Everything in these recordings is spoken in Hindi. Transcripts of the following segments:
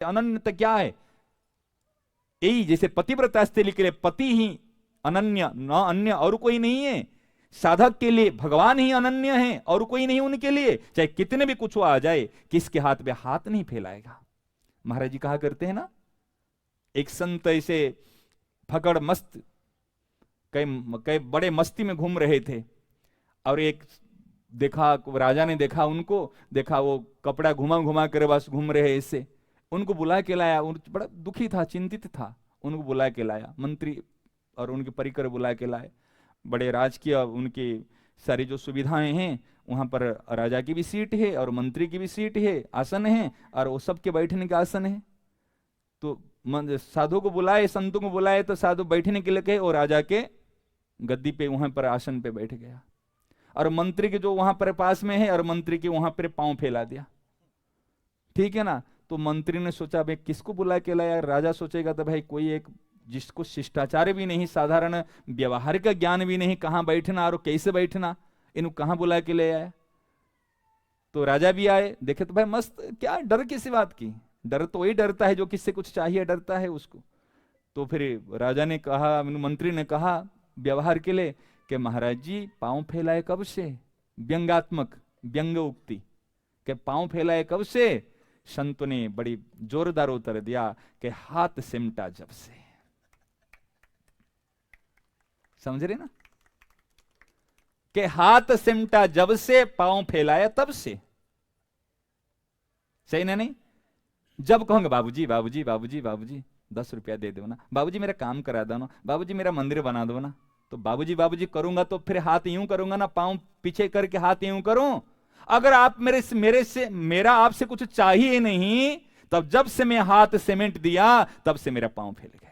अनन्यता क्या है? यही जैसे पतिव्रता स्त्री के लिए पति ही अनन्य, न अन्य और कोई नहीं है। साधक के लिए भगवान ही अनन्य है और कोई नहीं उनके लिए, चाहे कितने भी कुछ आ जाए, किसके हाथ पे हाथ नहीं फैलाएगा। महाराज जी कहा करते हैं ना, एक संत ऐसे फकड़ मस्त कई बड़े मस्ती में घूम रहे थे, और एक देखा, राजा ने देखा उनको, देखा वो कपड़ा घुमा घुमा कर बस घूम रहे ऐसे, उनको बुला के लाया। बड़ा दुखी था, चिंतित था, उनको बुला के लाया, मंत्री और उनके परिकर बुला के लाए। बड़े राजकीय उनकी सारी जो सुविधाएं हैं, वहां पर राजा की भी सीट है और मंत्री की भी सीट है, आसन है, और वो सबके बैठने का आसन है। तो साधु को बुलाए, संतों को बुलाए, तो साधु बैठने के लिए कहे, और राजा के गद्दी पे वहां पर आसन पे बैठ गया, और मंत्री के जो वहां पर पास में है, और मंत्री के वहां पर पांव फैला दिया। ठीक है ना। तो मंत्री ने सोचा भाई किसको बुला के लाया, राजा सोचेगा तो भाई कोई एक जिसको शिष्टाचार भी नहीं, साधारण व्यवहार का ज्ञान भी नहीं, कहां बैठना और कैसे बैठना, इनको कहां बुला के ले आया। तो राजा भी आए, देखे तो भाई मस्त, क्या डर किसी बात की, डर तो वही डरता है जो किससे कुछ चाहिए डरता है उसको। तो फिर राजा ने कहा, मंत्री ने कहा व्यवहार के लिए कि महाराज जी पांव फैलाए कब से, व्यंगात्मक व्यंग उक्ति के पांव फैलाए कब से। संत ने बड़ी जोरदार उत्तर दिया कि हाथ सिमटा जब से। समझ रहे ना, कि हाथ सिमटा जब से, पांव फैलाया तब से। सही ना? नहीं, जब कहूंगे बाबूजी बाबूजी बाबूजी बाबूजी 10 रुपया दे दो ना, बाबूजी मेरा काम करा दो ना, बाबूजी मेरा मंदिर बना दो ना, तो बाबूजी बाबूजी करूंगा तो फिर हाथ यूं करूंगा ना, पांव पीछे करके हाथ यूं करूं। अगर आप मेरा आपसे कुछ चाहिए नहीं, तब जब से मैं हाथ सीमेंट दिया तब से मेरा पांव फैल गया।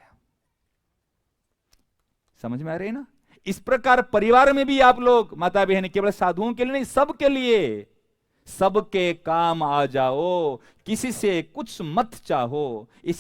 समझ में आ रही है ना? इस प्रकार परिवार में भी आप लोग, माता बहन, केवल साधुओं के लिए नहीं, सबके लिए, सबके काम आ जाओ, किसी से कुछ मत चाहो। इस